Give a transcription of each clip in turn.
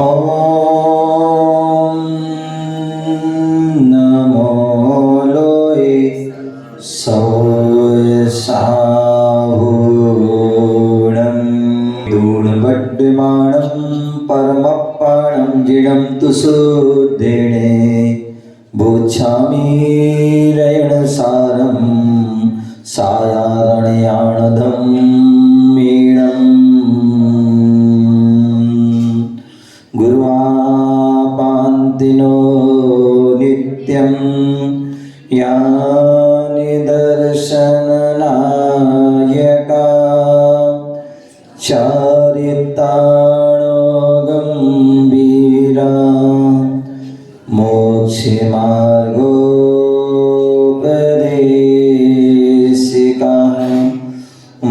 ओम नमो लोये सौसाहूणं यूणवड्डमाणं परमप्पाणं जिडं तुसुदेणे बोच्छामि रयणसारं सायारण्याणदं मीणम् गुरुवापान्तिनो नित्यं यानि दर्शननायका चारिताणो गम्भीरा मोक्षमार्गोपदेशिका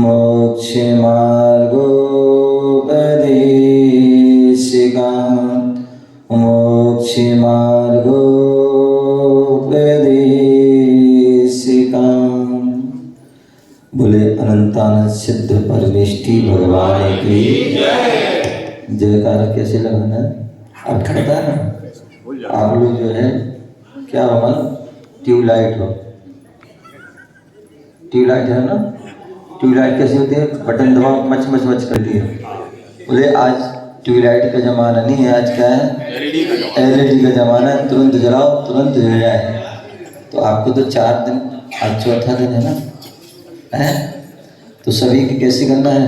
मोक्षमार्गोपदेशिका मोक्षमार्गोपदेशिका। बोले अनंतानंद सिद्ध परमेष्टि भगवान की जयकारा। कैसे लगाना है? अब खड़ता है ना, आप लोग जो है क्या हो, ट्यूबलाइट हो, ट्यूबलाइट है ना। ट्यूबलाइट कैसी होती है? बटन दबाओ मच मच मच करती है। बोले आज ट्यूबलाइट का ज़माना नहीं है, आज क्या है? एलईडी का ज़माना है। तुरंत जलाओ तुरंत जल जाए। तो आपको तो 4 दिन, आज चौथा दिन है ना, है? तो सभी की कैसे करना है?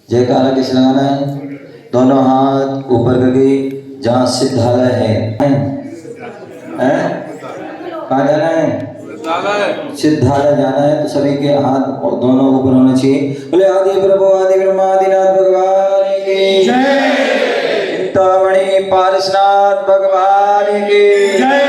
जयकारा कैसे लगाना है? दोनों हाथ ऊपर करके जहाँ सिद्धालय है, कहाँ जाना है? सिद्धालय जाना है। तो सभी के हाथ और दोनों ऊपर होने चाहिए। बोले आदि प्रभु आदि ब्रह्मादिनाथ भगवान की जय। चिंतामणि पारसनाथ भगवान की जय।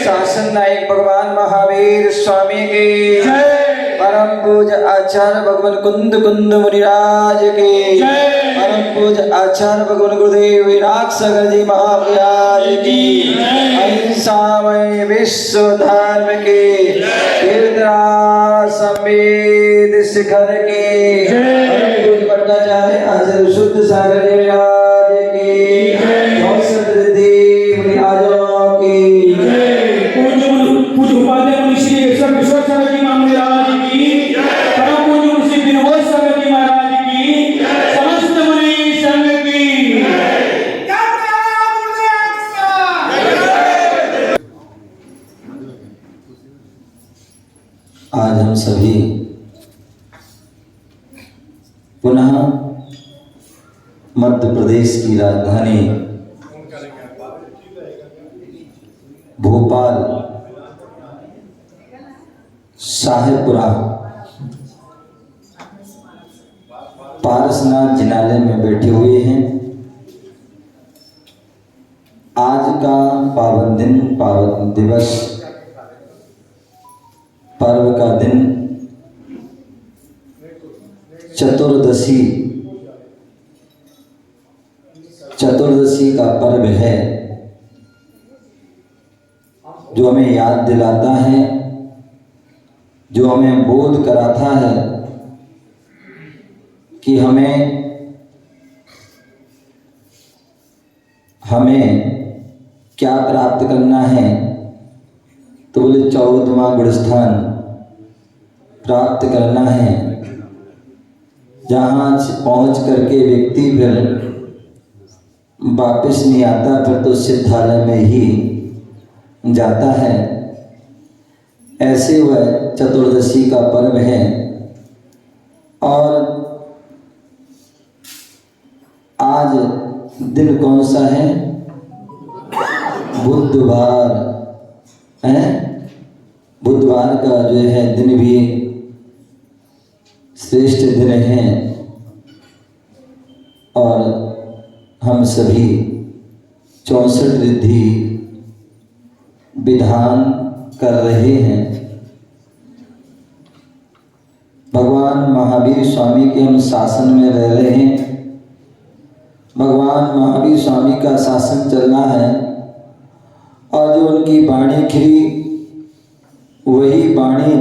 शासन नायक भगवान महावीर स्वामी की जय। परम पूज्य आचार्य भगवान कुंद कुंद मुनिराज की जय। परम पूज्य आचार्य भगवान गुरुदेव विराग सागर जी महाराज की अहिंसामय विश्व धर्म की कीर्तन संवेद शिखर की परम पूज्य भट्टाचार्य आचार्य शुद्ध सागर जी महाराज की औषधि मुनिराजों की पूज्य उपाध्याय मुनि श्री विश्वेश्वर जी महाराज की परम पूज्य मुनि विनोद सागर जी महाराज की समस्त मुनि संघ की। आज हम सभी पुनः मध्य प्रदेश की राजधानी भोपाल साहेबपुरा पारसनाथ जिनालय में बैठे हुए हैं। आज का पावन दिन, पावन दिवस, पर्व का दिन चतुर्दशी का पर्व है, जो हमें याद दिलाता है, जो हमें बोध कराता है कि हमें क्या प्राप्त करना है। तो बोले 14वां गुणस्थान प्राप्त करना है, जहाँ पहुँच करके व्यक्ति फिर वापस नहीं आता, फिर तो सिद्धालय में ही जाता है। ऐसे वह चतुर्दशी का पर्व है। और आज दिन कौन सा है? बुधवार है। बुधवार का जो है दिन भी श्रेष्ठ दिन है। और हम सभी 64 रिद्धि विधान कर रहे हैं। भगवान महावीर स्वामी के हम शासन में रह रहे हैं। भगवान महावीर स्वामी का शासन चलना है। और जो उनकी वाणी खिली, वही वाणी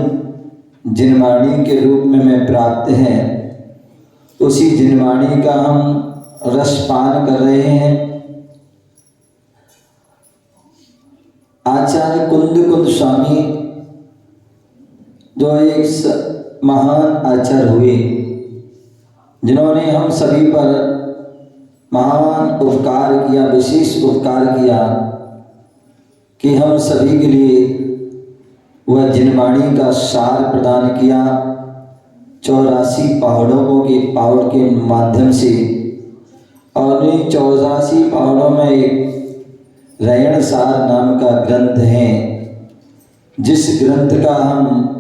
जिनवाणी के रूप में मैं प्राप्त है। उसी जिनवाणी का हम रसपान कर रहे हैं। आचार्य कुंद स्वामी जो एक महान आचार्य हुए, जिन्होंने हम सभी पर महान उपकार किया, विशेष उपकार किया कि हम सभी के लिए वह जिनवाणी का सार प्रदान किया। 84 पहाड़ के माध्यम से, और इन 84 पहाड़ों में एक रयण सार नाम का ग्रंथ है, जिस ग्रंथ का हम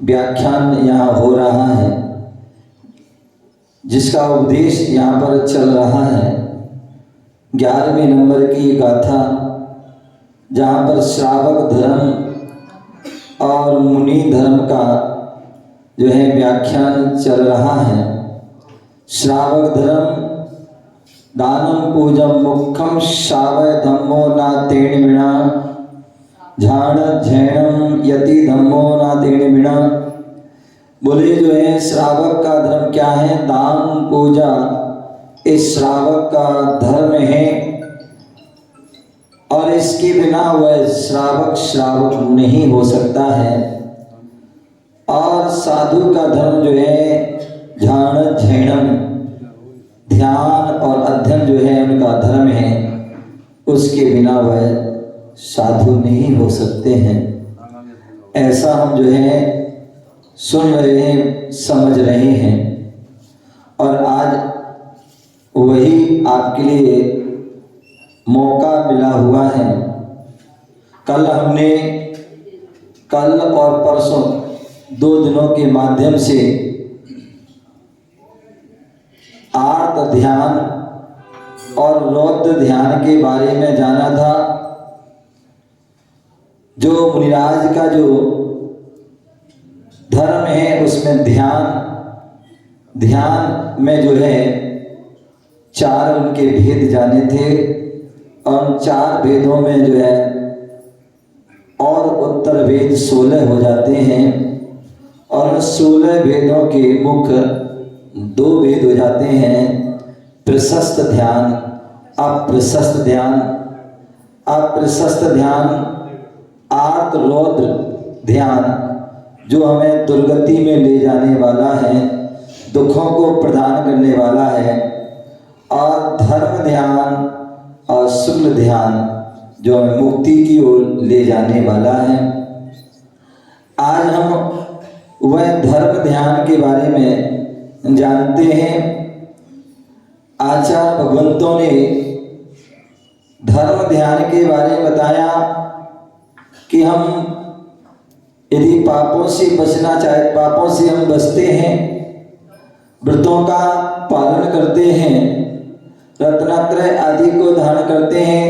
व्याख्यान यहाँ हो रहा है, जिसका उपदेश यहाँ पर चल रहा है। 11वें नंबर की गाथा, जहाँ पर श्रावक धर्म और मुनि धर्म का जो है व्याख्यान चल रहा है। श्रावक धर्म दानम पूजम मुखम शावय धम्मो ना तेण विना, झाण झैणम यति धम्मो ना तेण विना। बोले जो है श्रावक का धर्म क्या है? दान पूजा इस श्रावक का धर्म है, और इसके बिना वह श्रावक नहीं हो सकता है। और साधु का धर्म जो है ध्यान झैणम, ध्यान और अध्ययन जो है उनका धर्म है, उसके बिना वह साधु नहीं हो सकते हैं। ऐसा हम जो है सुन रहे हैं, समझ रहे हैं, और आज वही आपके लिए मौका मिला हुआ है। कल और परसों 2 दिनों के माध्यम से आर्त ध्यान और रौद्र ध्यान के बारे में जाना था। जो मुनिराज का जो धर्म है उसमें ध्यान में जो है 4 उनके भेद जाने थे, और 4 भेदों में जो है और उत्तर भेद 16 हो जाते हैं, और 16 भेदों के मुख्य 2 भेद हो जाते हैं, प्रशस्त ध्यान, अप्रशस्त ध्यान। अप्रशस्त ध्यान आर्त रौद्र ध्यान, जो हमें दुर्गति में ले जाने वाला है, दुखों को प्रदान करने वाला है। और धर्म ध्यान और शुक्ल ध्यान, जो हमें मुक्ति की ओर ले जाने वाला है। आज हम वह धर्म ध्यान के बारे में जानते हैं। आचार्य भगवंतों ने धर्म ध्यान के बारे में बताया कि हम यदि पापों से बचना चाहे, पापों से हम बचते हैं, व्रतों का पालन करते हैं, रत्नात्रय आदि को धारण करते हैं,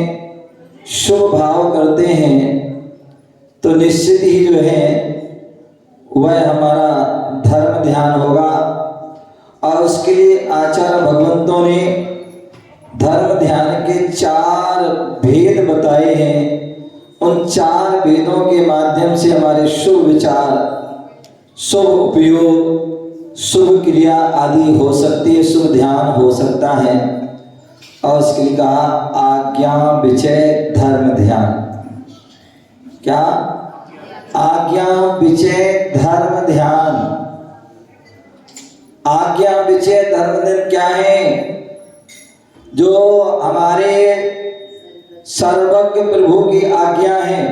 शुभ भाव करते हैं, तो निश्चित ही जो है वह हमारा धर्म ध्यान होगा। और उसके लिए आचार्य भगवंतों ने धर्म ध्यान के 4 भेद बताए हैं। उन 4 भेदों के माध्यम से हमारे शुभ विचार, शुभ उपयोग, शुभ क्रिया आदि हो सकती है, शुभ ध्यान हो सकता है। और उसके लिए कहा आज्ञा विचय धर्म ध्यान। क्या? आज्ञा विचय धर्म ध्यान। आज्ञा विचय धर्म ध्यान क्या है? जो हमारे सर्वज्ञ प्रभु की आज्ञा है,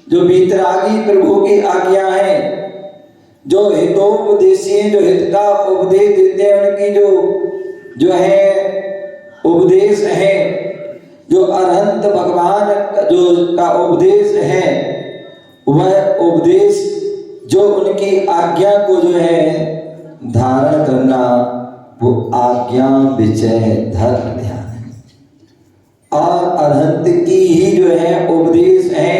जो वीतरागी प्रभु की आज्ञा है, जो हितोपदेशी हैं, जो हित का उपदेश देते हैं, उनकी जो है उपदेश है, जो अरहंत भगवान जो का उपदेश है, वह उपदेश जो उनकी आज्ञा को जो है धारण करना, वो आज्ञा विचय धर्म ध्यान है। और अरहंत की ही जो है उपदेश है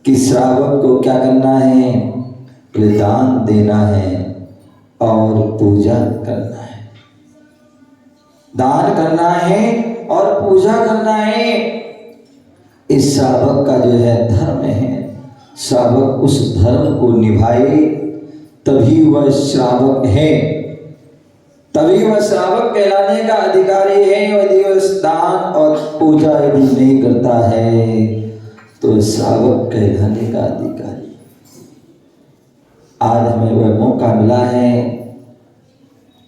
कि श्रावक को क्या करना है? दान देना है और पूजा करना है। दान करना है और पूजा करना है। इस श्रावक का जो है धर्म है। श्रावक उस धर्म को निभाए तभी वह श्रावक है। तभी वह श्रावक कहलाने का अधिकारी है। यदि वह दान और पूजा यदि नहीं करता है तो श्रावक कहलाने का अधिकारी। आज हमें वह मौका मिला है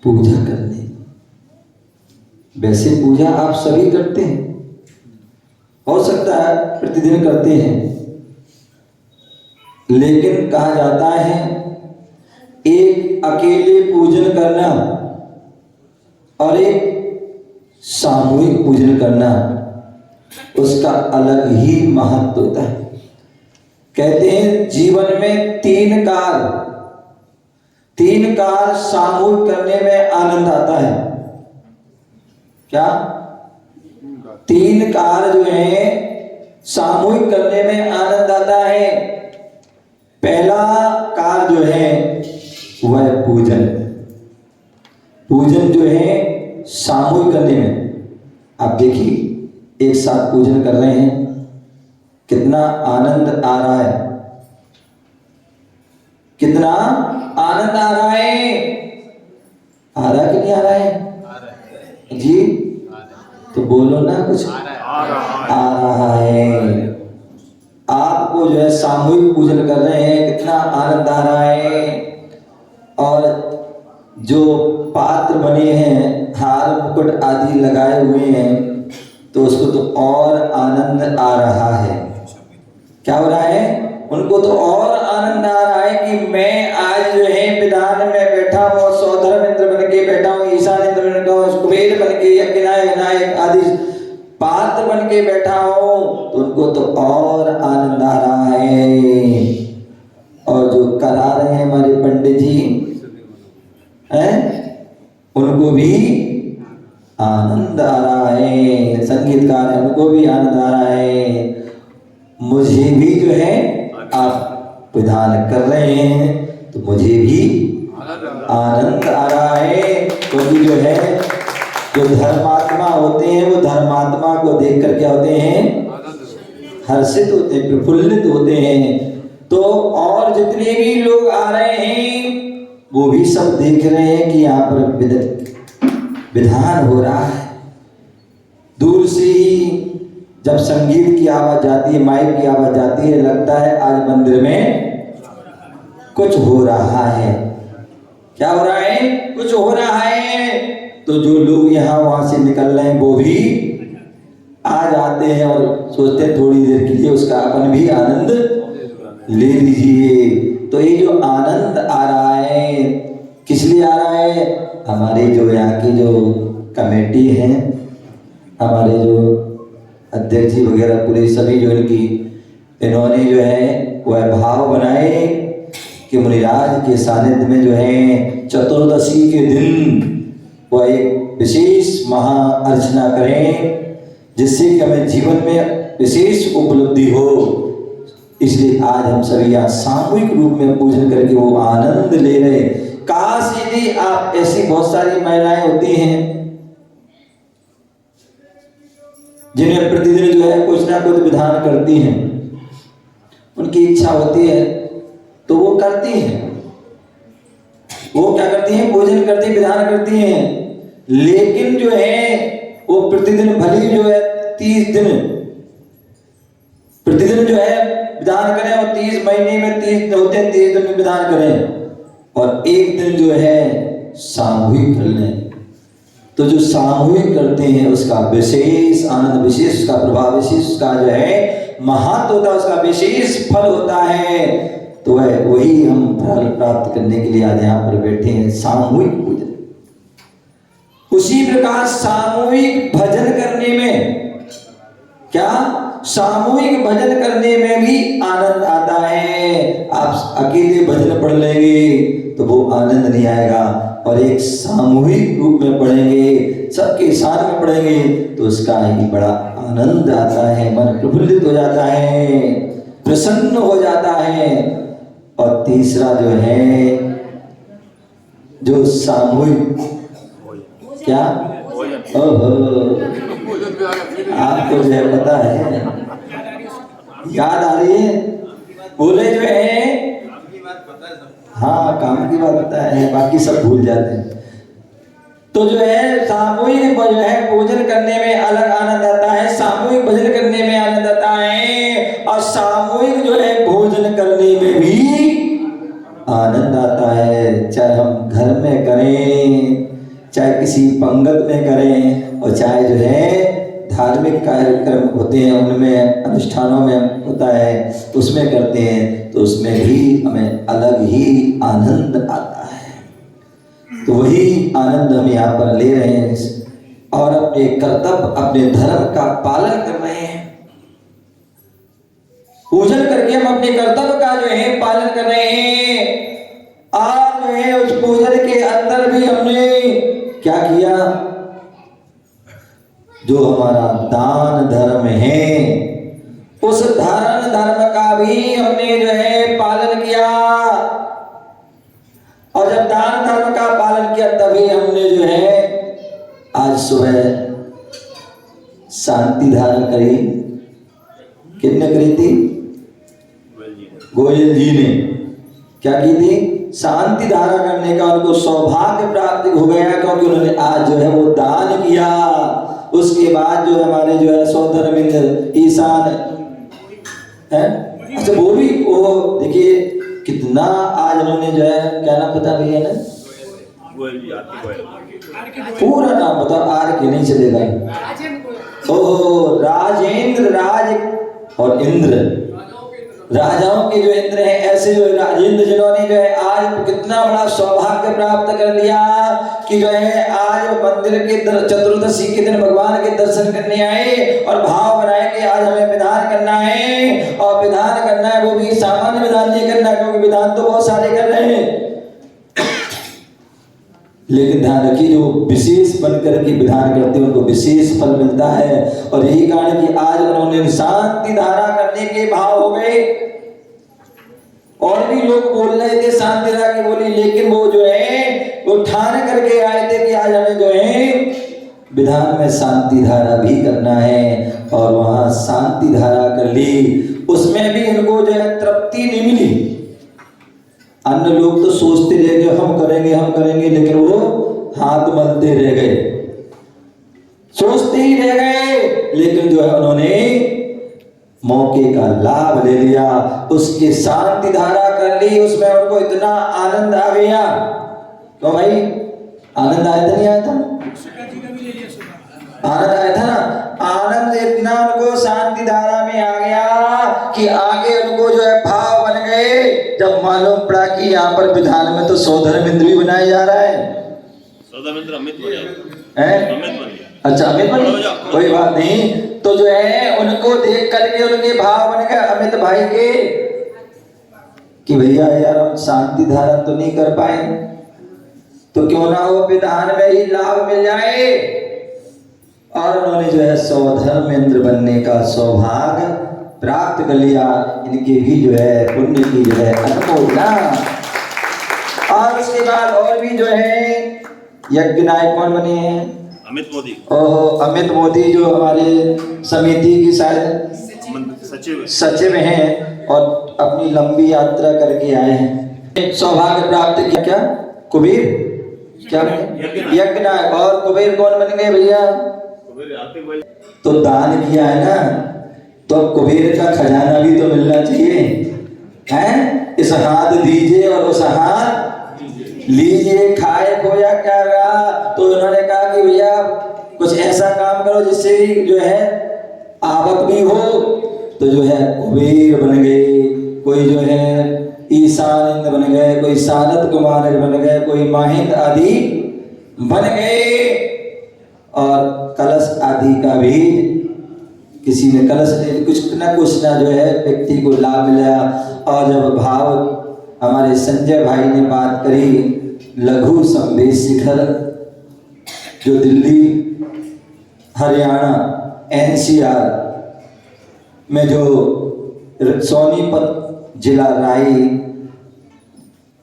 पूजा करने। वैसे पूजा आप सभी करते हैं, हो सकता है प्रतिदिन करते हैं, लेकिन कहा जाता है एक अकेले पूजन करना और एक सामूहिक पूजन करना, उसका अलग ही महत्व होता है। कहते हैं जीवन में तीन कार्य सामूहिक करने में आनंद आता है। क्या? तीन कार्य जो है सामूहिक करने में आनंद आता है। पहला कार्य जो है वह पूजन जो है सामूहिक करने में। आप देखिए एक साथ पूजन कर रहे हैं, कितना आनंद आ रहा है, कितना आनंद आ रहा है। आ रहा कि नहीं आ रहा है जी? तो बोलो ना कुछ। आ रहा है। आपको जो है सामूहिक पूजन कर रहे हैं, कितना आनंद आ रहा है। और जो पात्र बने हैं, हार मुकुट आदि लगाए हुए हैं, तो उसको तो और आनंद आ रहा है। क्या हो रहा है? उनको तो और आनंद आ रहा है कि मैं आज जो है विधान में बैठा हूँ, सौधर्म इंद्र बन के बैठा हूँ, ईशान इंद्र बन के, कुबेर बन के, विनायक आदि पात्र बन के बैठा हूँ, तो उनको तो और आनंद आ रहा है। और जो करा रहे हैं हमारे पंडित जी हैं, उनको भी आनंद आ रहा है। संगीतकार है, उनको भी आनंद आ रहा है। मुझे भी जो है आप विधान कर रहे हैं तो मुझे भी आनंद आ रहा है। क्योंकि जो है जो धर्मात्मा होते हैं वो धर्मात्मा को देख कर क्या होते हैं? हर्षित होते हैं, प्रफुल्लित होते हैं। तो और जितने भी लोग आ रहे हैं वो भी सब देख रहे हैं कि यहाँ पर विधान हो रहा है। दूर से ही जब संगीत की आवाज जाती है, माइक की आवाज जाती है, लगता है आज मंदिर में कुछ हो रहा है। क्या हो रहा है? कुछ हो रहा है। तो जो लोग यहाँ वहां से निकल रहे हैं वो भी आ जाते हैं और सोचते हैं थोड़ी देर के लिए उसका अपन भी आनंद ले लीजिए। तो ये जो आनंद आ रहा है, किस लिए आ रहा है? हमारे जो यहाँ की जो कमेटी है, हमारे जो अध्यक्ष जी वगैरह पूरे सभी जो इन्होंने जो है वह भाव बनाए कि मुनिराज के सानिध्य में जो है चतुर्दशी के दिन वह एक विशेष महा अर्चना करें, जिससे कि हमें जीवन में विशेष उपलब्धि हो। इसलिए आज हम सभी यहाँ सामूहिक रूप में पूजन करके वो आनंद ले रहे। काश यदि आप ऐसी बहुत सारी महिलाएं होती हैं जिन्हें प्रतिदिन जो है कुछ ना कुछ विधान करती हैं, उनकी इच्छा होती है तो वो करती हैं, वो क्या करती हैं? पूजन करती, विधान करती हैं। लेकिन जो है वो प्रतिदिन भली जो है 30 दिन प्रतिदिन जो है विधान करें, और 30 महीने में 30 होते हैं, 30 दिन में विधान करें और एक दिन जो है सामूहिक कर लें। तो जो सामूहिक करते हैं उसका विशेष आनंद, विशेष उसका प्रभाव, विशेष उसका जो है महत्व होता है, उसका विशेष फल होता है। तो वही हम फल प्राप्त करने के लिए आज यहाँ पर बैठे हैं, सामूहिक पूजन। उसी प्रकार सामूहिक भजन करने में क्या? सामूहिक भजन करने में भी आनंद आता है। आप अकेले भजन पढ़ लेंगे तो वो आनंद नहीं आएगा, और एक सामूहिक रूप में पढ़ेंगे, सबके साथ में पढ़ेंगे तो उसका ही बड़ा आनंद आता है। मन प्रफुल्लित हो जाता है, प्रसन्न हो जाता है। और तीसरा जो है जो सामूहिक क्या? ओहो, आपको जो है पता है, याद आ रही है? बोले जो है हाँ, काम की बात पता है, बाकी सब भूल जाते हैं। तो जो है सामूहिक जो है भोजन करने में अलग आनंद आता है, सामूहिक भजन करने में आनंद आता है, और सामूहिक जो है भोजन करने में भी आनंद आता है। चाहे हम घर में करें, चाहे किसी पंगत में करें, और चाहे जो है धार्मिक कार्यक्रम होते हैं उनमें, अनुष्ठानों में होता है उसमें करते हैं, तो उसमें भी हमें अलग ही आनंद आता है। तो वही आनंद हम यहाँ पर ले रहे हैं और अपने कर्तव्य, अपने धर्म का पालन कर रहे हैं। पूजन करके हम अपने कर्तव्य का जो है पालन कर रहे हैं। आज जो है उस पूजन के अंदर भी हमने क्या किया, जो हमारा दान धर्म है उस दान धर्म का भी हमने जो है पालन किया। और जब दान धर्म का पालन किया तभी हमने जो है आज सुबह शांति धारा करी। किसने करी थी? गोयल जी ने क्या की थी? शांति धारा करने का उनको सौभाग्य प्राप्त हो गया, क्योंकि उन्होंने आज जो है वो दान किया। उसके बाद जो हमारे जो है सौधर्मिंद ईशान है, अच्छा वो भी वो देखिए कितना आज उन्होंने जो है, क्या नाम पता भैया ना? पूरा नाम बता, आर के नहीं चलेगा। ओहो, राजेंद्र, राज और इंद्र, राजाओं के जो इंद्र हैं, ऐसे जो राजेंद्र जिन्होंने जो है आज कितना बड़ा सौभाग्य प्राप्त कर लिया कि जो है आज मंदिर के चतुर्दशी के दिन भगवान के दर्शन करने आए और भाव बनाए कि आज हमें विधान करना है, और विधान करना है वो भी सामान्य विधान नहीं करना, क्योंकि विधान तो बहुत सारे कर रहे हैं, लेकिन ध्यान रखिए जो विशेष बनकर के विधान करते हैं उनको विशेष फल मिलता है। और यही कारण कि आज उन्होंने शांति धारा करने के भाव हो गए। और भी लोग बोल रहे थे शांति धारा की बोली, लेकिन वो जो है वो ठान करके आए थे कि आज हमें जो है विधान में शांति धारा भी करना है, और वहां शांति धारा कर ली। उसमें भी इनको जो है तृप्ति नहीं मिली। अन्य लोग तो सोचते रह गए हम करेंगे, लेकिन वो हाथ मलते रह गए, सोचते ही रह गए, लेकिन जो है उन्होंने मौके का लाभ ले लिया, उसकी शांति धारा कर ली। उसमें उनको इतना आनंद आ गया। तो भाई आनंद आया था नहीं आया था? आनंद आया था ना। आनंद इतना उनको शांति धारा में आ गया कि आगे उनको जो है भाव बन गए। जब मालूम पड़ा कि यहाँ पर विधान में तो सौधर्मिंद्र भी बनाया जा रहा है। सौधर्मिंद्र अमित बन गया। अच्छा अमित बन गया, कोई बात नहीं। तो जो है उनको देख करके उनके भाव बन गए अमित भाई के कि भैया यार हम शांति धारा तो नहीं कर पाए, तो क्यों ना हो विधान में ही लाभ मिल जाए। और उन्होंने जो है सौधर्मेंद्र बनने का सौभाग्य प्राप्त कर लिया। इनके भी जो है पुण्य की जो है अनुभूति। और उसके बाद और भी जो है यज्ञ नायक कौन बने हैं? अमित मोदी। ओहो, अमित मोदी जो हमारे समिति की शायद सचिव हैं और अपनी लंबी यात्रा करके आए हैं। सौभाग्य प्राप्त किया। क्या कुबेर, क्या यज्ञ नायक। और कुबेर कौन बन गए भैया? तो दान किया है ना, तो कुबेर का खजाना भी तो मिलना चाहिए हैं। इस हाथ दीजिए और उस हाथ लीजिए, खाए खोया क्या रहा। तो उन्होंने कहा कि भैया कुछ ऐसा काम करो जिससे जो है आवक भी हो। तो जो है कुबेर बन गए, कोई जो है ईशान बन गए, कोई सारद कुमार बन गए, कोई माहिंद आदि बन गए। और कलश आदि का भी किसी ने कलश कुछ ना जो है व्यक्ति को लाभ मिला। और जब भाव हमारे संजय भाई ने बात करी लघु संवेश शिखर, जो दिल्ली हरियाणा NCR में जो सोनीपत जिला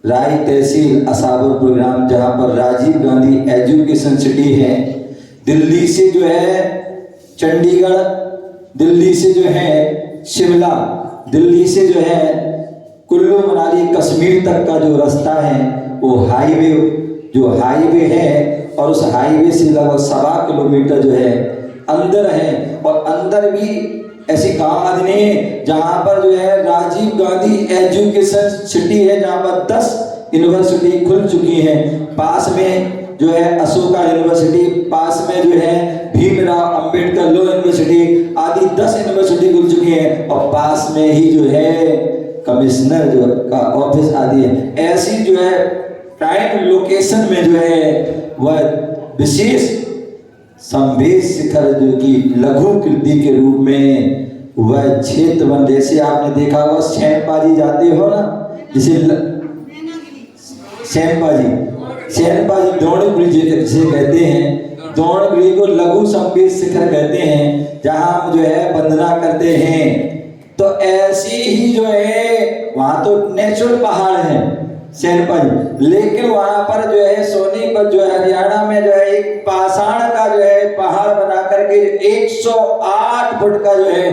राय तहसील असाबर प्रोग्राम, जहां पर राजीव गांधी एजुकेशन सिटी है, दिल्ली से जो है चंडीगढ़, दिल्ली से जो है शिमला, दिल्ली से जो है कुल्लू मनाली कश्मीर तक का जो रास्ता है वो हाईवे है। और उस हाईवे से लगभग 1.25 किलोमीटर जो है अंदर है, और अंदर भी ऐसी गांव आदि नहीं जहां पर जो है राजीव गांधी एजुकेशन सिटी है, जहां पर 10 यूनिवर्सिटी खुल चुकी हैं। पास में जो है अशोका यूनिवर्सिटी, पास में जो है भीमराव अंबेडकर लॉ यूनिवर्सिटी आदि 10 यूनिवर्सिटी खुल चुकी हैं, और पास में ही जो है कमिश्नर जो का ऑफिस आदि है। ऐसी जो है प्राइम लोकेशन में जो है वह विशेष संवेद शिखर जो कि लघु कृति के रूप में वह क्षेत्र बन, जैसे आपने देखा होगा सैनपाजी जाते हो ना, जिसे सैनपाजी द्रोणगिरी जिसे कहते हैं, द्रोणगिरी को लघु संवेद शिखर कहते हैं, जहां हम जो है वंदना करते हैं। तो ऐसी ही जो है वहां तो नेचुरल पहाड़ है सैनपाजी, लेकिन वहां पर जो है सोनीपत जो है हरियाणा में जो है एक पाषाण का जो है पहाड़ बना करके 108 फुट का जो है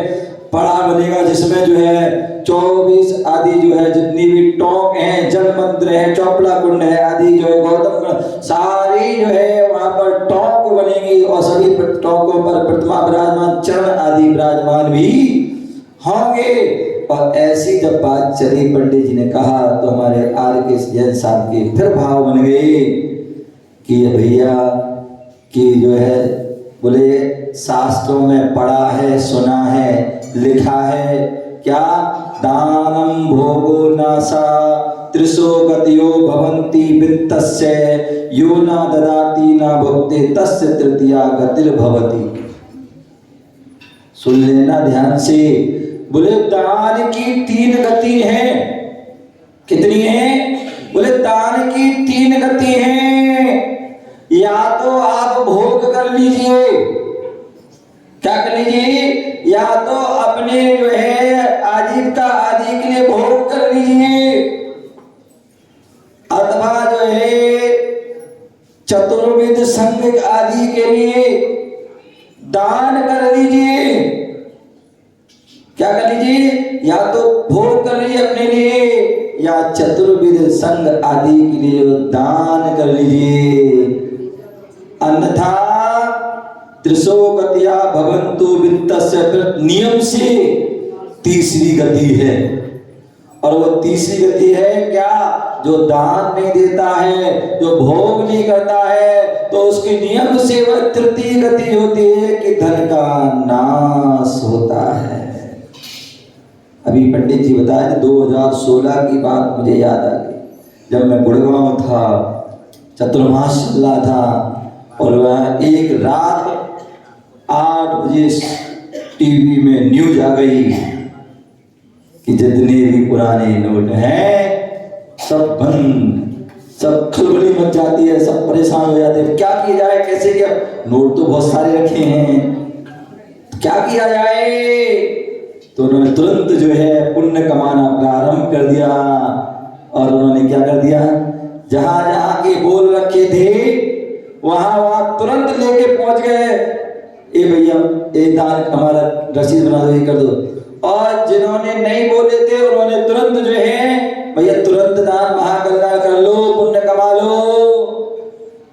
पहाड़ बनेगा, जिसमें जो है 24 आदि जो है जितनी भी टोंक हैं, जल मंदिर है, चौपड़ा कुंड है आदि जो है गौतम सारी जो है वहां पर टोंक बनेगी, और सभी टोंकों पर प्रतिमा विराजमान, चरण आदि विराजमान भी होंगे। और ऐसी जब बात चली पंडित जी ने कहा तो हमारे RK जैन साहब के फिर भाव बन गए कि भैया कि जो है बोले शास्त्रों में पढ़ा है, सुना है, लिखा है क्या, दानम भोगो नासा त्रिशो गतियो भवन्ति वित्तस्य यो न ददाति न भुक्ते तस्य तृतीया गतिर् भवति। सुन लेना ध्यान से, बोले दान की 3 गति हैं। कितनी है? बोले दान की 3 गति हैं। या तो आप भोग कर लीजिए, क्या कर लीजिए, या तो अपने जो है आजीविका आदि के लिए भोग कर लीजिए, अथवा जो है चतुर्विध संघ आदि के लिए दान कर लीजिए। क्या कर लीजिए? या तो भोग कर लीजिए अपने लिए, या चतुर्विध संघ आदि के लिए दान कर लीजिए, अन्यथा त्रिशो गतिया भवन्तु वित्तस्य। नियम से तीसरी गति है, और वो तीसरी गति है क्या, जो दान नहीं देता है, जो भोग नहीं करता है, तो उसके नियम से वह तृतीय गति होती है कि धन का नाश होता है। अभी पंडित जी बताए थे 2016 की बात मुझे याद आ गई, जब मैं गुड़गांव था, चतुर्मास चल रहा था, और वह एक रात 8 बजे टीवी में न्यूज आ गई कि जितने भी पुराने नोट हैं सब बंद, सब खलबली मच जाती है, सब परेशान हो जाते हैं, क्या किया जाए, कैसे किया, नोट तो बहुत सारे रखे हैं, क्या किया जाए। तो उन्होंने तुरंत जो है पुण्य कमाना प्रारंभ कर दिया, और उन्होंने क्या कर दिया, जहां जहां के बोल रखे थे वहां वहां तुरंत लेके पहुंच गए, ए भैया एक दान हमारा रसीद बना दो, ये कर दो। और जिन्होंने नहीं बोले थे उन्होंने तुरंत जो है भैया तुरंत दान महाकल्याण कर लो, पुण्य कमा लो।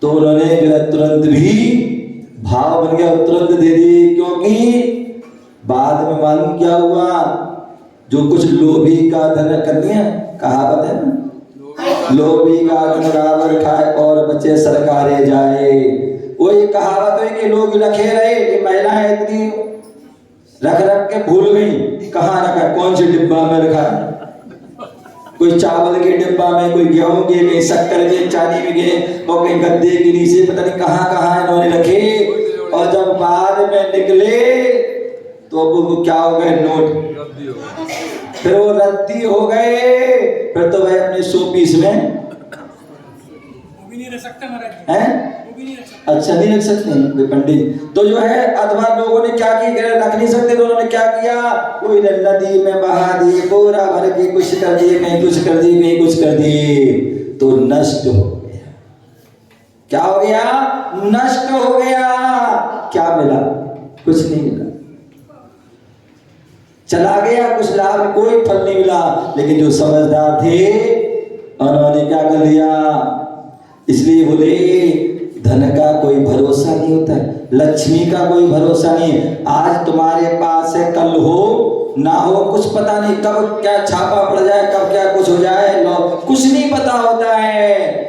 तो उन्होंने जो है तुरंत भी भाव बन गया, तुरंत दे दिए, क्योंकि बाद में मालूम क्या हुआ, जो कुछ लोभी का धन कर दिया, कहावत है ना, लोभी का धन बराबर खाए और बचे सरकारे जाए। वो ये कहावत है कि लोग रखे रहे, ये महिलाएं इतनी रख रख के भूल गई कहाँ रखा, कौन सी डिब्बा में रखा, कोई चावल के डिब्बा में, कोई गेहूं के, कहीं शक्कर के, चांदी के, और कहीं गद्दे के नीचे, पता नहीं कहाँ कहाँ इन्होंने रखे। और जब बाद में निकले तो वो क्या हो गए, नोट, फिर वो रद्दी हो गए, फिर तो भाई अपने 100 पीस में नहीं रख सकते हैं, अच्छा नहीं रख सकते हैं पंडित। तो जो है अथवा लोगों ने क्या किया, रख नहीं सकते तो उन्होंने क्या किया, कोई नदी में बहा दिए, पूरा भर के कुछ कर दिए, कहीं कुछ कर दिए, कहीं कुछ कर दिए, तो नष्ट हो गया। क्या हो गया, नष्ट हो गया। क्या मिला, कुछ नहीं मिला, चला गया, कुछ लाभ, कोई फल नहीं मिला। लेकिन जो समझदार थे उन्होंने क्या कर लिया, इसलिए बोले धन का कोई भरोसा नहीं होता है, लक्ष्मी का कोई भरोसा नहीं है। आज तुम्हारे पास है, कल हो ना हो, कुछ पता नहीं, कब क्या छापा पड़ जाए, कब क्या कुछ हो जाए, कुछ नहीं पता होता है।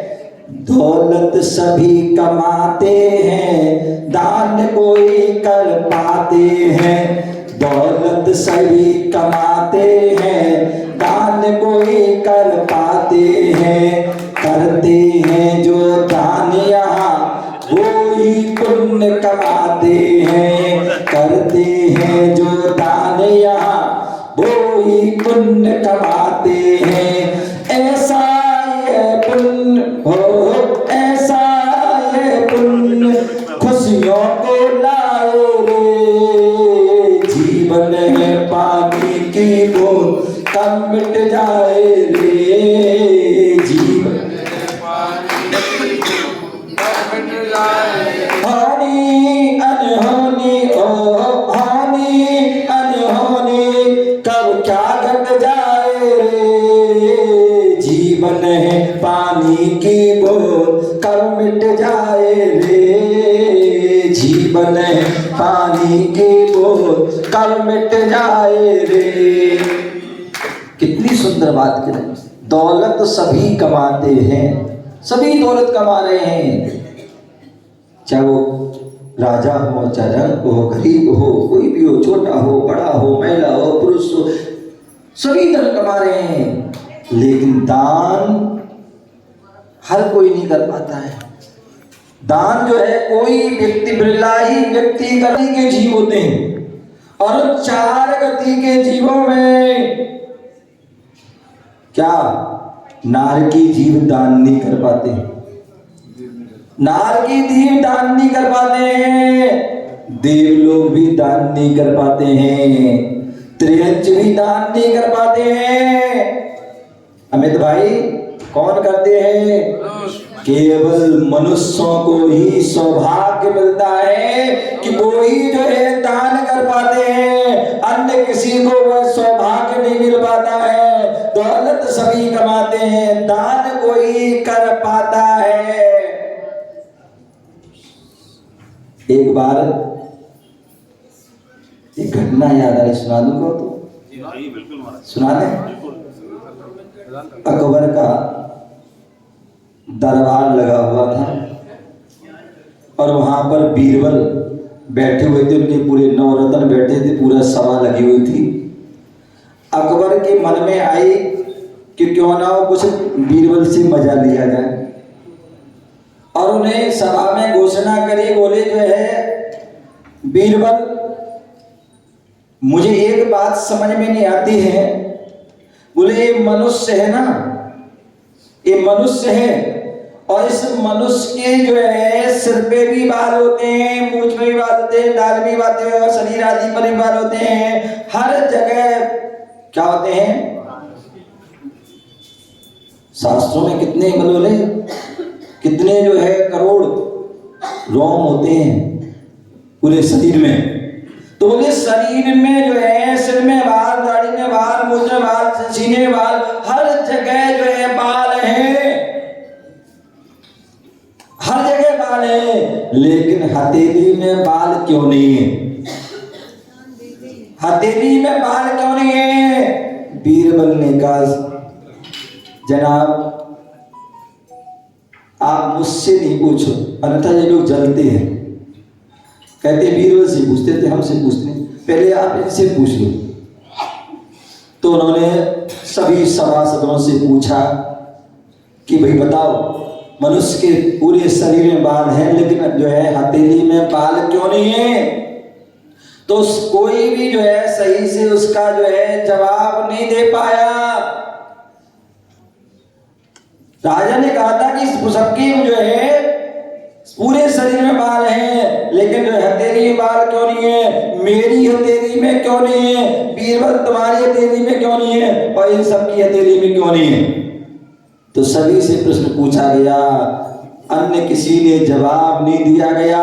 दौलत सभी कमाते हैं, दान कोई कर पाते हैं। दौलत सभी कमाते हैं, दान कोई कर पाते हैं। करते हैं जो दान यहाँ, वो ही पुण्य कमाते हैं। करते हैं जो दान यहाँ, वो ही पुण्य कमाते हैं। ऐसा ये पुण्य हो, ऐसा ये पुण्य खुशियों को लाए रे। जीवन है पानी की बूंद, कब मिट जाए रे। जीवन हानि अनहोनी, ओ हानि अनहोनी, कब क्या घट जाए रे। जीवन है पानी की बूंद, कब मिट जाए रे। जीवन है पानी की बूंद, कब मिट जाए रे। कितनी सुंदर बात की है। दौलत सभी कमाते हैं, सभी दौलत कमा रहे हैं, चाहे वो राजा हो, चाहे रंग हो, गरीब हो, कोई भी हो, छोटा हो, बड़ा हो, महिला हो, पुरुष हो, सभी धन कमा रहे हैं। लेकिन दान हर कोई नहीं कर पाता है। दान जो है कोई व्यक्ति, बिरला ही व्यक्ति गति के जीव होते हैं, और 4 गति के जीवों में क्या नारकी जीव दान नहीं कर पाते, नारकी जीव दान नहीं कर पाते हैं, देव लोग भी दान नहीं कर पाते हैं, त्रियंच भी दान नहीं कर पाते हैं। अमित भाई कौन करते हैं? केवल मनुष्यों को ही सौभाग्य मिलता है कि वो ही जो है दान कर पाते हैं, अन्य किसी को वह सौभाग्य नहीं मिल पाता है। दौलत सभी कमाते हैं, दान कोई कर पाता है। एक बार एक घटना याद आ रही, सुना दूंगा तो? बिल्कुल महाराज, सुना दें। अकबर का दरबार लगा हुआ था और वहां पर बीरबल बैठे हुए थे, उनके पूरे नवरत्न बैठे थे, पूरा सभा लगी हुई थी। अकबर के मन में आई कि क्यों ना हो कुछ बीरबल से मजा लिया जाए, और उन्हें सभा में घोषणा करी, बोले जो है बीरबल, मुझे एक बात समझ में नहीं आती है। बोले ये मनुष्य है ना, ये मनुष्य है, और इस मनुष्य के जो है सिर पे भी बाल होते हैं, मूंछ पे भी बाल होते हैं, दाल भी बाल होते हैं, और शरीर आदि पर भी बाल होते हैं, हर जगह क्या होते हैं? शास्त्रों में कितने बोले, कितने जो है करोड़ रोम होते हैं पूरे शरीर में। तो बोले शरीर में जो है, सिर में बाल, दाढ़ी में बाल, मूंछ में बाल, सीने में बाल, हर जगह जो है बाल है, हर जगह बाल है, लेकिन हथेली में बाल क्यों नहीं है? हथेली में बाल क्यों नहीं है? बीरबल ने कहा, जनाब आप मुझसे नहीं पूछो, अन्यथा ये लोग जलते हैं। कहते बीरबल से पूछते थे, हमसे पूछते हैं, पहले आप इनसे पूछ लो। तो उन्होंने सभी सभासदों से पूछा कि भाई बताओ, मनुष्य के पूरे शरीर में बाल हैं, लेकिन जो है हथेली में बाल क्यों नहीं है? तो कोई भी जो है सही से उसका जो है जवाब नहीं दे पाया। राजा ने कहा था कि सबके जो है पूरे शरीर में बाल हैं, लेकिन जो हथेली में बाल क्यों नहीं है? मेरी हथेली में क्यों नहीं है? बीरबल तुम्हारी हथेली में क्यों नहीं है? और इन सबकी हथेली में क्यों नहीं है? तो सभी से प्रश्न पूछा गया, अन्य किसी ने जवाब नहीं दिया गया।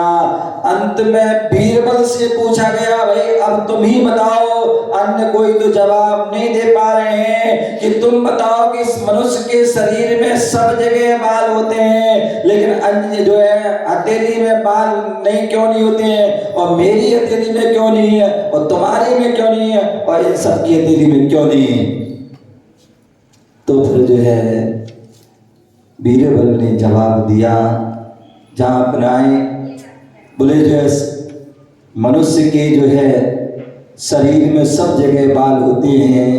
अंत में बीरबल से पूछा गया, भाई अब तुम ही बताओ, अन्य कोई तो जवाब नहीं दे पा रहे हैं, कि तुम बताओ कि इस मनुष्य के शरीर में सब जगह बाल होते हैं, लेकिन अन्य जो है हथेली में बाल नहीं क्यों नहीं होते हैं, और मेरी हथेली में क्यों नहीं है, और तुम्हारी में क्यों नहीं है, और इन सब की हथेली में क्यों नहीं है। तो फिर जो है बीरबल ने जवाब दिया, जहां अपनाए, बोले जो है मनुष्य के जो है शरीर में सब जगह बाल होते हैं,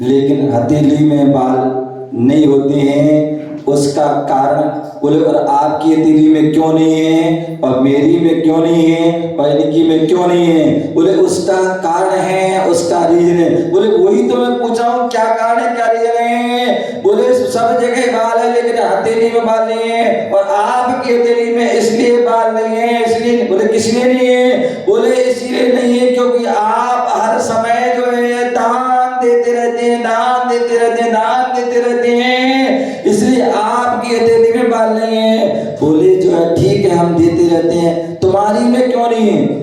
लेकिन हथेली में बाल नहीं होते हैं। उसका कारण बोले, और आपकी हथेली में क्यों नहीं है, और मेरी में क्यों नहीं है, और इनकी में क्यों नहीं है। बोले उसका कारण है, उसका रीजन है। बोले वही तो मैं पूछा हूँ, क्या कारण है, क्या रीजन है। बोले सब जगह बाल है, लेकिन हथेली में बाल नहीं है, और आपकी हथेली में इसलिए बाल नहीं है, इसलिए। बोले किसलिए नहीं है। बोले इसलिए नहीं है क्योंकि आप हर समय जो है दान देते रहते हैं, दान देते रहते हैं, दान देते रहते हैं, इसलिए आपकी हथेली में बाल नहीं है। बोले जो है ठीक है, हम देते रहते हैं, तुम्हारी में क्यों नहीं है।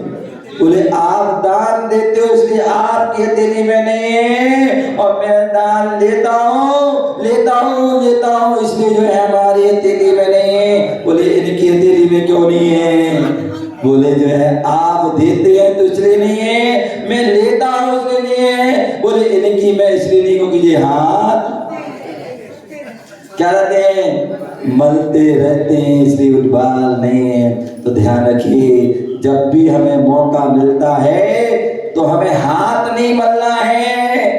बोले आप दान देते हो इसलिए आपकी हथेली में नहीं है, और मैं दान लेता हूँ लेता हूँ लेता हूँ, इसलिए जो है हमारी हथेली में नहीं है। बोले इनकी हथेली में क्यों नहीं है। बोले जो है आप देते हैं तो इसलिए नहीं है, मैं लेता हूँ इसलिए नहीं है। बोले इनकी मैं इसलिए नहीं, क्योंकि ये हाथ क्या रहते हैं, मलते रहते हैं, इसलिए बाल नहीं है। तो ध्यान रखिए, जब भी हमें मौका मिलता है तो हमें हाथ नहीं मलना है,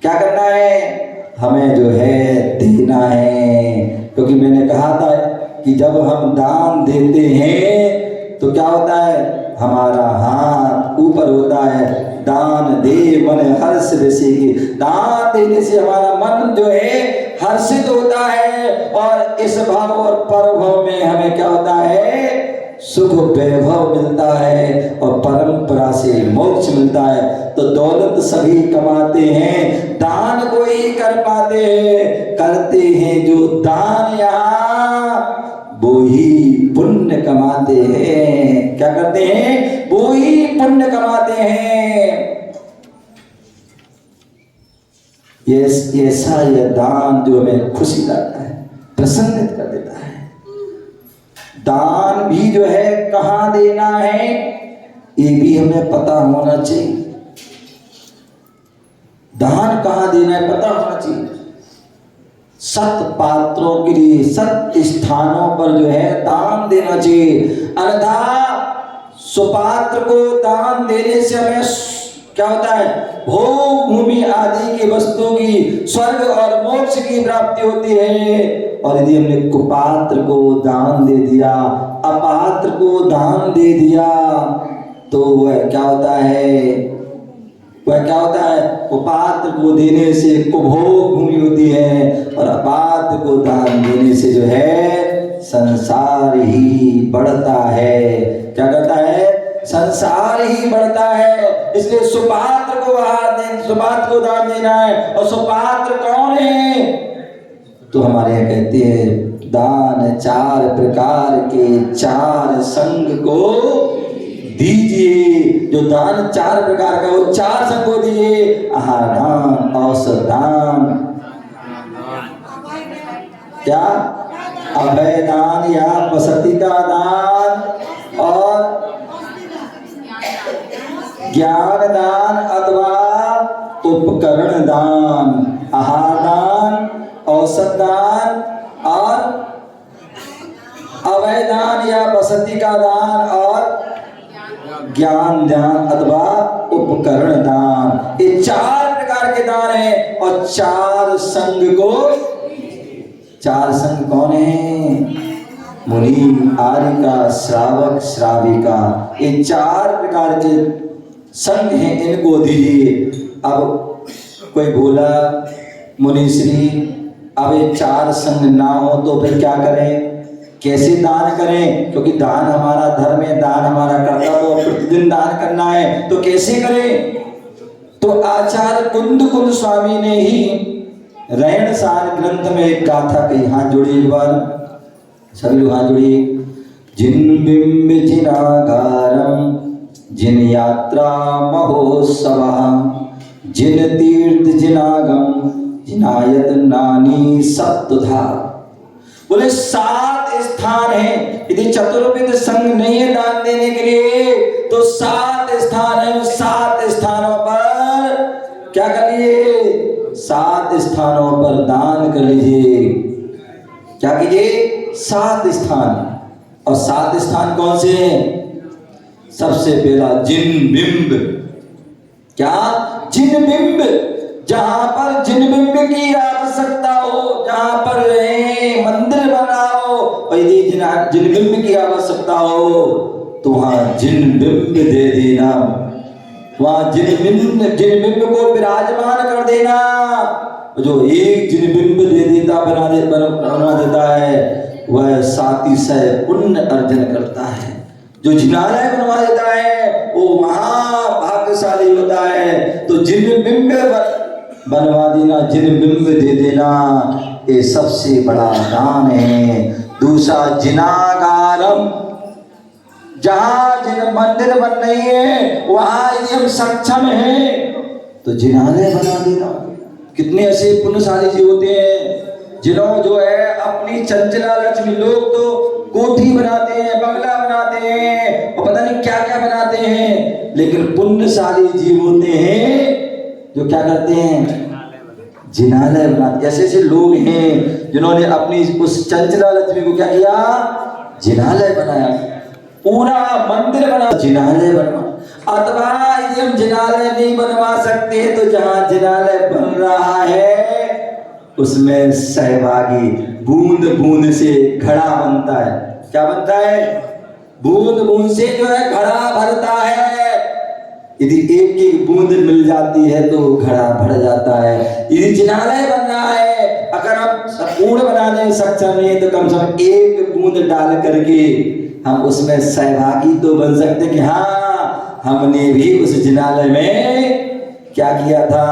क्या करना है, हमें जो है देना है। क्योंकि मैंने कहा था कि जब हम दान देते हैं तो क्या होता है, हमारा हाथ ऊपर होता है। दान दे मन हर्ष ऋषि, दान देने से हमारा मन जो है हर्षित होता है, और इस भाव और परभव में हमें क्या होता है, सुख वैभव मिलता है, और परंपरा से मोक्ष मिलता है। तो दौलत सभी कमाते हैं, दान कोई कर पाते हैं, करते हैं जो दान यहाँ वो ही पुण्य कमाते हैं। क्या करते हैं, वो ही पुण्य कमाते हैं। ये ऐसा यह दान जो हमें खुशी लाता है, प्रसन्नित कर देता है। दान भी जो है कहाँ देना है, ये भी हमें पता होना चाहिए। दान कहाँ देना है पता होना चाहिए। सत पात्रों के लिए सत स्थानों पर जो है दान देना चाहिए। अन्यथा सुपात्र को दान देने से हमें क्या होता है, भोग भूमि आदि की वस्तुओं की, स्वर्ग और मोक्ष की प्राप्ति होती है। और यदि हमने कुपात्र को दान दे दिया, अपात्र को दान दे दिया, तो वह क्या होता है, वह क्या होता है, कुपात्र को देने से कुभोग भूमि होती है, और अपात्र को दान देने से जो है संसार ही बढ़ता है। क्या करता है, संसार ही बढ़ता है। इसलिए सुपात्र को सुपात्र को दान देना है। और सुपात्र कौन है, तो हमारे यहाँ कहते हैं दान 4 प्रकार के 4 संग को दीजिए। जो दान 4 प्रकार का, वो 4 संग को दीजिए। आहार दान, औषध दान, क्या अभय दान या वसति का दान, और ज्ञान दान अथवा उपकरण दान। आहार दान, औषध दान और अभय दान या वसति का दान, और ज्ञान दान अथवा उपकरण दान। ये 4 प्रकार के दान हैं। और 4 संग को, 4 संग कौन है, मुनि, आर्यिका, श्रावक, श्राविका, ये 4 प्रकार के संग हैं, इनको दीजिए। अब कोई बोला, मुनिश्री अब ये 4 संग ना हो तो फिर क्या करें, कैसे दान करें। क्योंकि दान हमारा धर्म है, दान हमारा कर्तव्य है, प्रतिदिन दान करना है, तो कैसे करें। तो आचार्य कुंद कुंद स्वामी ने ही रहन सार ग्रंथ में एक गाथा कही। हाथ जोड़िए एक बार। सभी लोग हाथ जोड़िए। जिन बिंब जिनागारम जिन यात्रा महोत्सवा जिन तीर्थ जिनागम जिनायत नानी सप्तधा। बोले 7 स्थान है। यदि चतुर्विध संघ नहीं है दान देने के लिए तो 7 स्थान है। 7 स्थानों पर क्या कर लीजिए? 7 स्थानों पर दान कर लीजिए। क्या कीजिए? 7 स्थान। और 7 स्थान कौन से हैं? सबसे पहला जिन बिंब। क्या? जिन बिंब। जहां पर जिन बिंब की आवश्यकता हो, जहां पर मंदिर बना हो, यदि जिन बिंब की आवश्यकता हो तो वहां जिन बिंब दे देना। वहां जिन बिंब को विराजमान कर देना। जो एक जिन बिंब दे देता बना देता है वह 700 पुण्य अर्जन करता है। जो जिनालय बनवा देता है वो महाभाग्यशाली होता है। तो जिन बिंब बनवा देना, जिन बिंब दे देना, ये सबसे बड़ा दान है। दूसरा जिनागारम। जहां जिन मंदिर बन रही है वहां यदि हम सक्षम हैं तो जिनालय बना देना। कितने ऐसे पुण्यशाली जी होते हैं जिन्होंने जो है अपनी चंचला लक्ष्मी, लोग तो कोठी बनाते हैं, बंगला बनाते हैं और पता नहीं क्या क्या बनाते हैं, लेकिन पुण्यशाली जीव होते हैं जो क्या करते हैं? जिनालय बनाते। ऐसे ऐसे लोग हैं जिन्होंने अपनी उस चंचला लक्ष्मी को क्या किया? जिनालय बनाया, पूरा मंदिर बना, जिनालय बनवा। अथवा यदि हम जिनालय नहीं बनवा सकते तो जहां जिनालय बन रहा है उसमें सहभागी, बूंद बूंद से घड़ा बनता है। क्या बनता है? बूंद बूंद से जो है घड़ा भरता है। यदि एक एक बूंद मिल जाती है तो घड़ा भर जाता है। यदि जिनालय बन रहा है, अगर हम संपूर्ण बनाने में सक्षम नहीं है तो कम से कम एक बूंद डाल करके हम उसमें सहभागी तो बन सकते कि हाँ हमने भी उस जिनालय में क्या किया था?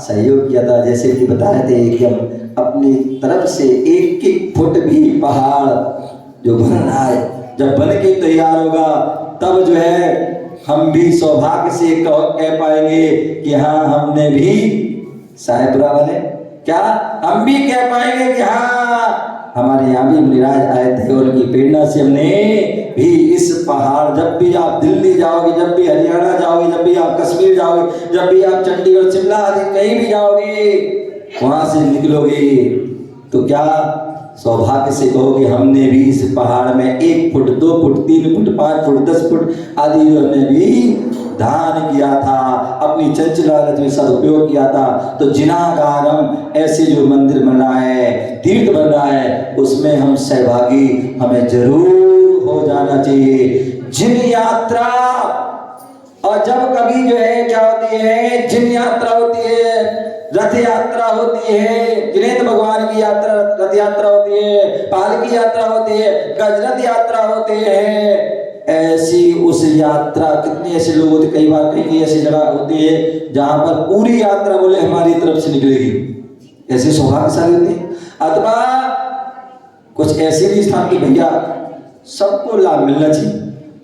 सहयोग किया था। जैसे कि बताए थे कि हम अपनी तरफ से 1-1 फुट भी पहाड़ जो बन रहा है, जब बन के तैयार होगा तब जो है हम भी सौभाग्य से कह पाएंगे कि हाँ हमने भी, साहेबरा वाले क्या, हम भी कह पाएंगे कि हाँ हमारे यहाँ भी मुनिराज आए थे और उनकी प्रेरणा से हमने भी इस पहाड़, जब भी आप दिल्ली जाओगे, जब भी हरियाणा जाओगे, जब भी आप कश्मीर जाओगे, जब भी आप चंडीगढ़ शिमला आदि कहीं भी जाओगे, वहां से निकलोगे तो क्या सौभाग्य से कहोगे हमने भी इस पहाड़ में 1 foot 2 foot 3 foot 5 foot 10 foot आदि जो हमने भी दान किया था, अपनी चंचला में सदुपयोग किया था। तो जिनागारम, ऐसे जो मंदिर बन रहा है, तीर्थ बन रहा है, उसमें हम सहभागी हमें जरूर हो जाना चाहिए। जिन यात्रा, और जब कभी जो है क्या होती है, जिन यात्रा होती है, रथ यात्रा होती है, जिनेन्द्र भगवान की यात्रा रथ यात्रा होती है, पालकी यात्रा होती है, गजरथ यात्रा होते हैं, ऐसी उस यात्रा, कितने ऐसे लोग होते, कई बार कई ऐसी जगह होती है जहां पर पूरी यात्रा बोले हमारी तरफ से निकलेगी, ऐसे सौभाग्यशाली होते हैं। अथवा कुछ ऐसे भी स्थान के भैया सबको लाभ मिलना चाहिए,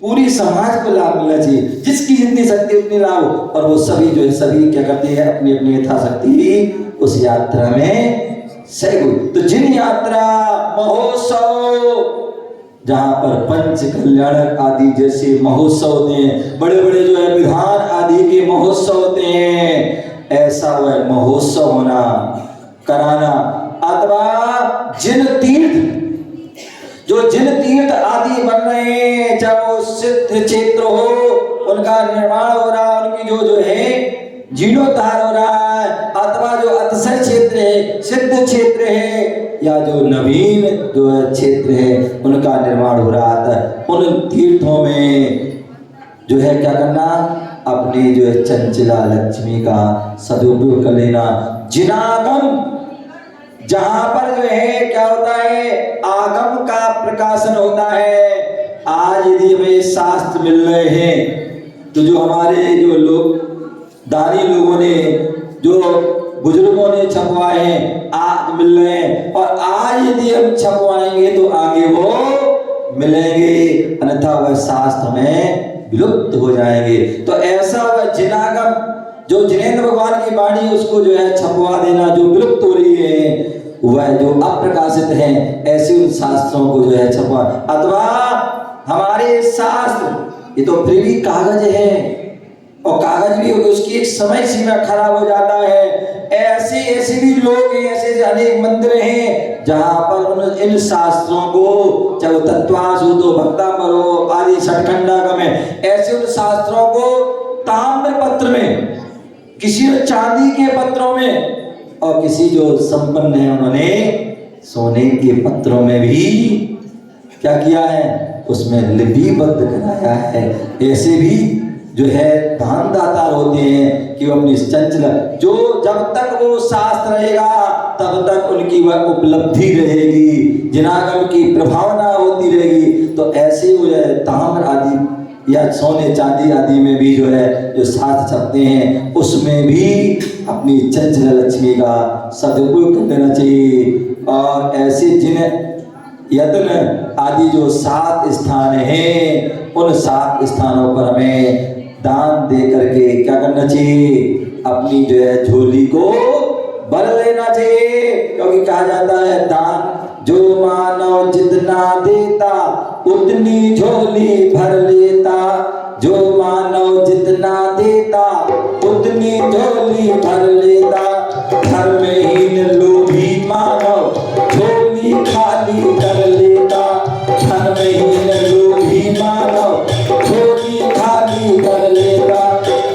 पूरी समाज को लाभ मिलना चाहिए, जिसकी जितनी शक्ति उतनी लाभ हो, और वो सभी जो है सभी क्या करते हैं अपनी अपनी यथाशक्ति उस यात्रा में सहयोग। तो जिन यात्रा महोत्सव, जहां पर पंच कल्याणक आदि जैसे महोत्सव होते हैं, बड़े बड़े जो है विधान आदि के महोत्सव होते हैं, ऐसा वह महोत्सव होना कराना। अथवा जिन तीर्थ, जो जिन तीर्थ आदि बन रहे हैं, चाहे वो सिद्ध क्षेत्र हो, उनका निर्माण हो रहा है, उनकी जो है जीर्णोद्धार हो रहा है, अथवा जो अतिशय क्षेत्र है, सिद्ध क्षेत्र है, या जो नवीन जो क्षेत्र है उनका निर्माण हो रहा था, उन तीर्थों में जो है क्या करना, अपनी जो है चंचला लक्ष्मी का सदुपयोग कर लेना। जिनागम, जहां पर जो है क्या होता है, आगम का प्रकाशन होता है। आज यदि हमें शास्त्र मिल रहे हैं तो जो हमारे जो लोग दानी लोगों ने, जो बुजुर्गों ने छपवाए हैं, आज मिल रहे हैं, और आज यदि हम छपवाएंगे तो आगे वो मिलेंगे, अन्यथा वह शास्त्र में विलुप्त हो जाएंगे। तो ऐसा वह जिनागम जो जिनेंद्र भगवान की वाणी उसको जो है छपवा देना, जो विलुप्त हो रही है, वह जो अप्रकाशित है, ऐसे उन शास्त्रों को जो है छपवा, अथवा हमारे शास्त्र ये तो फिर भी कागज है, और कागज भी होगी, उसकी एक समय सीमा खराब हो जाता है। ऐसे भी लोग हैं, ऐसे अनेक मंदिर हैं जहां पर इन शास्त्रों को, चाहे तत्वासु तो भक्तामर हो आदि षटखंडागम है, ऐसे उन शास्त्रों को ताम्र पत्र में, किसी चांदी के पत्रों में, और किसी जो संपन्न है उन्होंने सोने के पत्रों में भी क्या किया है, उसमें लिपिबद्ध कराया है। ऐसे भी जो है दानदाता होते हैं कि वो अपनी चंचल, जो जब तक वो शास्त्र रहेगा तब तक उनकी वह उपलब्धि रहेगी, जिनागम की प्रभावना होती रहेगी। तो ऐसे वो है ताम्र आदि या सोने चांदी आदि में भी जो है जो शास्त्र छपते हैं, उसमें भी अपनी चंचल लक्ष्मी का सदुपयोग कर लेना चाहिए। और ऐसे जिन यत्न आदि जो 7 स्थान हैं, उन 7 स्थानों पर हमें दान दे करके क्या करना चाहिए, अपनी जो है झोली को भर लेना चाहिए। क्योंकि कहा जाता है दान जो मानव जितना देता उतनी झोली भर लेता, जो मानव जितना देता उतनी झोली भर लेता, धर्महीन लोभी मानव झोली खाली कर लेता, धर्महीन लोभी मानव झोली खाली कर लेता।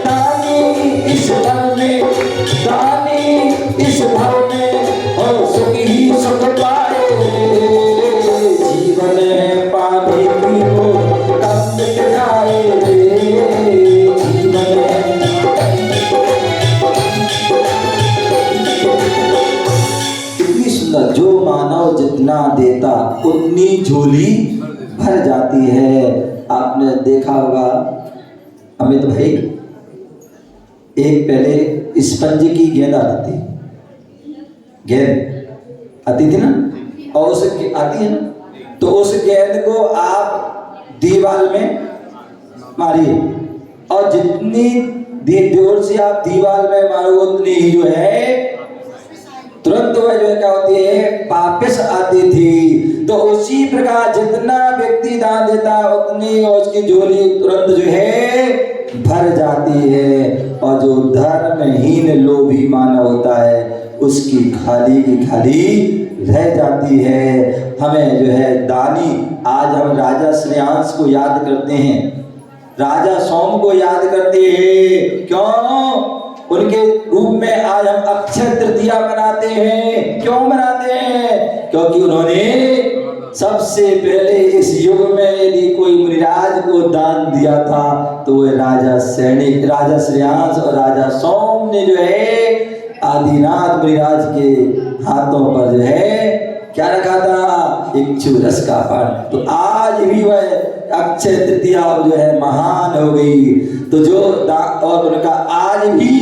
दानी इस धर्म में, दानी इस धर्म में, और सुख ही सुख पाए, जीवन है पानी की वो कब मिट जाए रे, जीवन है। कितनी सुंदर, जो मानव जितना देता उतनी झोली भर जाती है। आपने देखा होगा अमित भाई, एक पहले स्पंज की गेंद आती थी, गेंद आती थी ना, और उस आती है ना, तो उस गेंद को आप दीवार में मारिए, और जितनी जोर से आप दीवार में मारोगे उतनी ही जो है तुरंत वह जो है क्या होती है, वापस आती थी। तो उसी प्रकार जितना व्यक्ति दान देता है उतनी उसकी झोली तुरंत जो है भर जाती है, और जो धर्महीन लोभी मानव होता है उसकी खाली की खाली रह जाती है। हमें जो है दानी, आज हम राजा श्रेयांश को याद करते हैं, राजा सोम को याद करते हैं, क्यों? उनके रूप में आज हम अक्षय तृतीया मनाते हैं। क्यों मनाते हैं? क्योंकि उन्होंने सबसे पहले इस युग में यदि कोई मुनिराज को दान दिया था तो वह राजा सैनिक, राजा श्रेयांश और राजा सोम ने जो है आदिनाथ मुनिराज के हाथों पर जो है क्या रखा था, इक्षु रस का पान। तो आज भी वह अक्षय तृतीया जो है महान हो गई। तो जो और उनका आज भी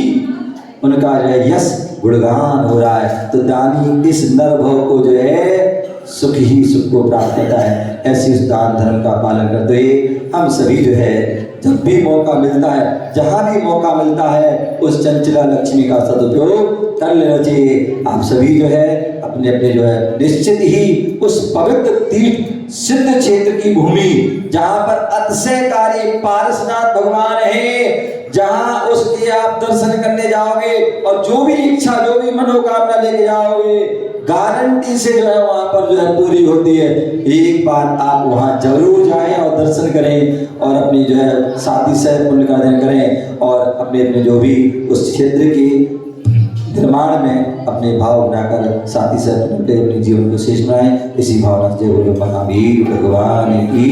उनका जो है यश गुणगान हो रहा है। तो दानी इस नरभव को जो है सुख ही सुख को प्राप्त करता है। ऐसे उस दान धर्म का पालन करते हुए हम सभी जो है जब भी मौका मिलता है, जहाँ भी मौका मिलता है, उस चंचला लक्ष्मी का सदुपयोग कर लेना चाहिए। आप सभी जो है अपने अपने जो है निश्चित ही उस पवित्र तीर्थ सिद्ध क्षेत्र की भूमि जहाँ पर अतिशयकारी पारसनाथ भगवान है, जहाँ उसके आप दर्शन करने जाओगे और जो भी इच्छा, जो भी मनोकामना लेके जाओगे, गारंटी से जो है वहां पर जो है पूरी होती है। एक बार आप वहां जरूर जाएं और दर्शन करें और अपनी जो है शादी से पुण्य का अर्जन करें और अपने अपने जो भी उस क्षेत्र के निर्माण में अपने भाव बनाकर साथी से अपने जीवन को शेष बनाएं। इसी भावना से बोलो महावीर भगवान की